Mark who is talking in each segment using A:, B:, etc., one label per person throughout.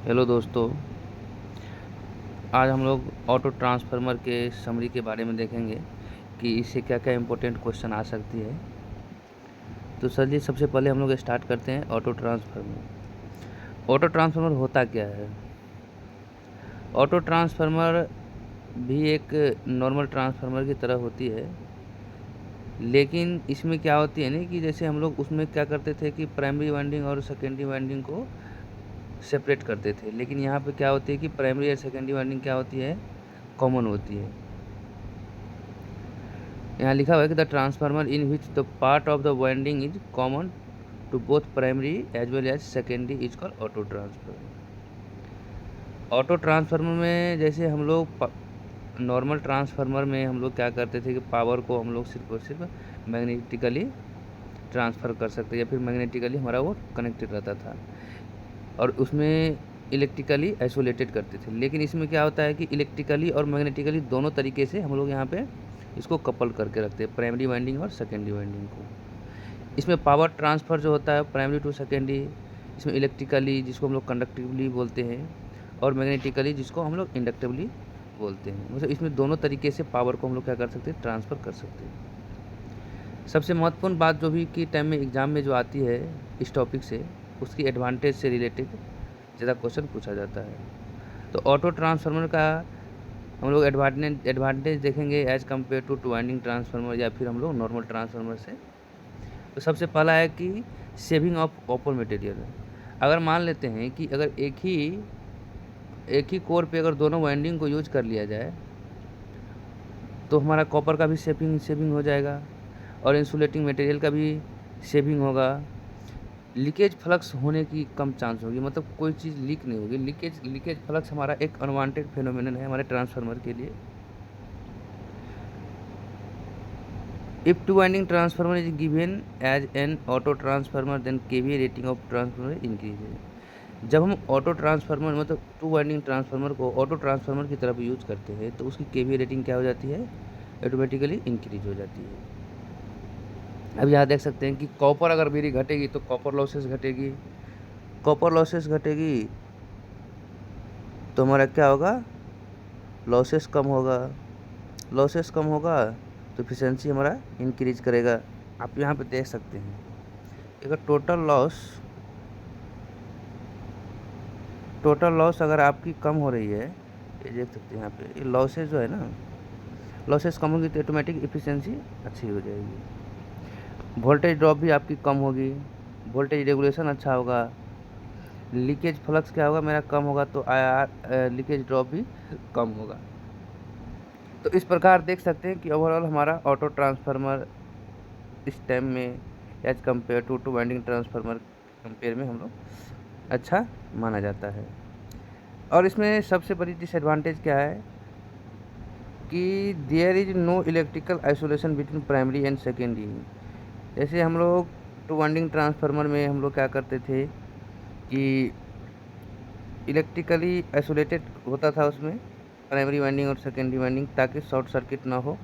A: Hello दोस्तों। आज हम लोग ऑटो ट्रांसफार्मर के समरी के बारे में देखेंगे कि इससे क्या क्या इम्पोर्टेंट क्वेश्चन आ सकती है। तो चलिए सबसे पहले हम लोग स्टार्ट करते हैं ऑटो ट्रांसफार्मर। ऑटो ट्रांसफार्मर होता क्या है? ऑटो ट्रांसफार्मर भी एक नॉर्मल ट्रांसफार्मर की तरह होती है, लेकिन इसमें क्या होती है ना कि जैसे हम लोग उसमें क्या करते थे कि प्राइमरी वाइंडिंग और सेकेंडरी वाइंडिंग को सेपरेट करते थे, लेकिन यहाँ पे क्या होती है कि प्राइमरी और सेकेंडरी वाइंडिंग क्या होती है, कॉमन होती है। यहाँ लिखा हुआ है कि the transformer in which the part of the winding is common to both primary as well as secondary is called auto transformer. Auto transformer में जैसे हम लोग नॉर्मल ट्रांसफार्मर में हम लोग क्या करते थे कि पावर को हम लोग सिर्फ और सिर्फ मैग्नेटिकली ट्रांसफ़र कर सकते या फिर मैग्नेटिकली हमारा वो कनेक्टेड रहता था और उसमें इलेक्ट्रिकली आइसोलेटेड करते थे। लेकिन इसमें क्या होता है कि इलेक्ट्रिकली और मैग्नेटिकली दोनों तरीके से हम लोग यहाँ पे इसको कपल करके रखते हैं, प्राइमरी वाइंडिंग और सेकेंडरी वाइंडिंग को। इसमें पावर ट्रांसफ़र जो होता है प्राइमरी टू सेकेंडरी, इसमें इलेक्ट्रिकली जिसको हम लोग कंडक्टिवली बोलते हैं और मैग्नेटिकली जिसको हम लोग इंडक्टिवली बोलते हैं। मतलब इसमें दोनों तरीके से पावर को हम लोग क्या कर सकते हैं, ट्रांसफ़र कर सकते हैं। सबसे महत्वपूर्ण बात जो भी कि टाइम में एग्ज़ाम में जो आती है इस टॉपिक से, उसकी एडवांटेज से रिलेटेड ज़्यादा क्वेश्चन पूछा जाता है। तो ऑटो ट्रांसफार्मर का हम लोग एडवांटेज देखेंगे as compare to winding transformer या फिर हम लोग नॉर्मल ट्रांसफार्मर से। तो सबसे पहला है कि सेविंग ऑफ कॉपर मटेरियल। अगर मान लेते हैं कि अगर एक ही कोर पे अगर दोनों वाइंडिंग को यूज कर लिया जाए तो हमारा कॉपर का भी सेविंग हो जाएगा और इंसुलेटिंग मटेरियल का भी सेविंग होगा। लीकेज फ्लक्स होने की कम चांस होगी, मतलब कोई चीज़ लीक नहीं होगी। लीकेज फ्लक्स हमारा एक अनवांटेड फेनोमेनन है हमारे ट्रांसफार्मर के लिए। If two winding transformer is given as an auto transformer then KVA rating of transformer increase. जब हम ऑटो ट्रांसफार्मर मतलब टू वाइंडिंग ट्रांसफार्मर को ऑटो ट्रांसफार्मर की तरफ यूज करते हैं तो उसकी केवीए रेटिंग क्या हो जाती है, ऑटोमेटिकली इंक्रीज हो जाती है। अब यहाँ देख सकते हैं कि कॉपर अगर मेरी घटेगी तो कॉपर लॉसेस घटेगी, कॉपर लॉसेस घटेगी तो हमारा क्या होगा, लॉसेस कम होगा, लॉसेस कम होगा तो एफिशिएंसी हमारा इंक्रीज करेगा। आप यहाँ पे देख सकते हैं अगर टोटल लॉस अगर आपकी कम हो रही है, ये देख सकते हैं यहाँ पे ये लॉसेस जो है ना, लॉसेस कम होगी तो ऑटोमेटिक एफिशिएंसी अच्छी हो जाएगी। वोल्टेज ड्रॉप भी आपकी कम होगी, वोल्टेज रेगुलेशन अच्छा होगा, लीकेज फ्लक्स क्या होगा मेरा कम होगा तो लीकेज ड्रॉप भी कम होगा। तो इस प्रकार देख सकते हैं कि ओवरऑल हमारा ऑटो ट्रांसफार्मर इस टाइम में as compare to winding transformer compare में हम लोग अच्छा माना जाता है। और इसमें सबसे बड़ी डिसएडवांटेज क्या है कि there is no electrical isolation between primary and secondary. जैसे हम लोग टू वाइंडिंग ट्रांसफार्मर में हम लोग क्या करते थे कि इलेक्ट्रिकली आइसोलेटेड होता था उसमें प्राइमरी वाइंडिंग और सेकेंडरी वाइंडिंग, ताकि शॉर्ट सर्किट ना हो।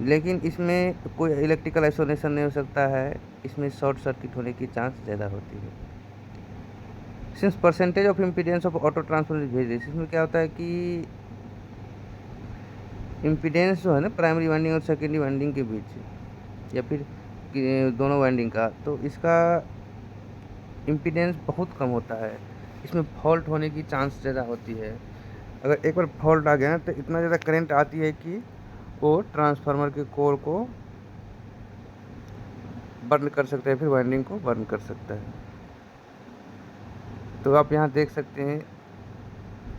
A: लेकिन इसमें कोई इलेक्ट्रिकल आइसोलेशन नहीं हो सकता है, इसमें शॉर्ट सर्किट होने की चांस ज़्यादा होती है। Since percentage of impedance of auto transformer is very, इसमें क्या होता है कि इम्पीडेंस जो है ना प्राइमरी वाइंडिंग और सेकेंडरी वाइंडिंग के बीच या फिर दोनों वाइंडिंग का, तो इसका इम्पीडेंस बहुत कम होता है। इसमें फॉल्ट होने की चांस ज़्यादा होती है। अगर एक बार फॉल्ट आ गया तो इतना ज़्यादा करंट आती है कि वो ट्रांसफार्मर के कोर को बर्न कर सकता है, फिर वाइंडिंग को बर्न कर सकता है। तो आप यहाँ देख सकते हैं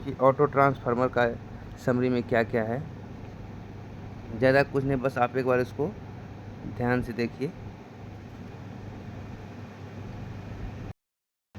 A: कि ऑटो ट्रांसफार्मर का समरी में क्या क्या है। ज़्यादा कुछ नहीं, बस आप एक बार इसको ध्यान से देखिए।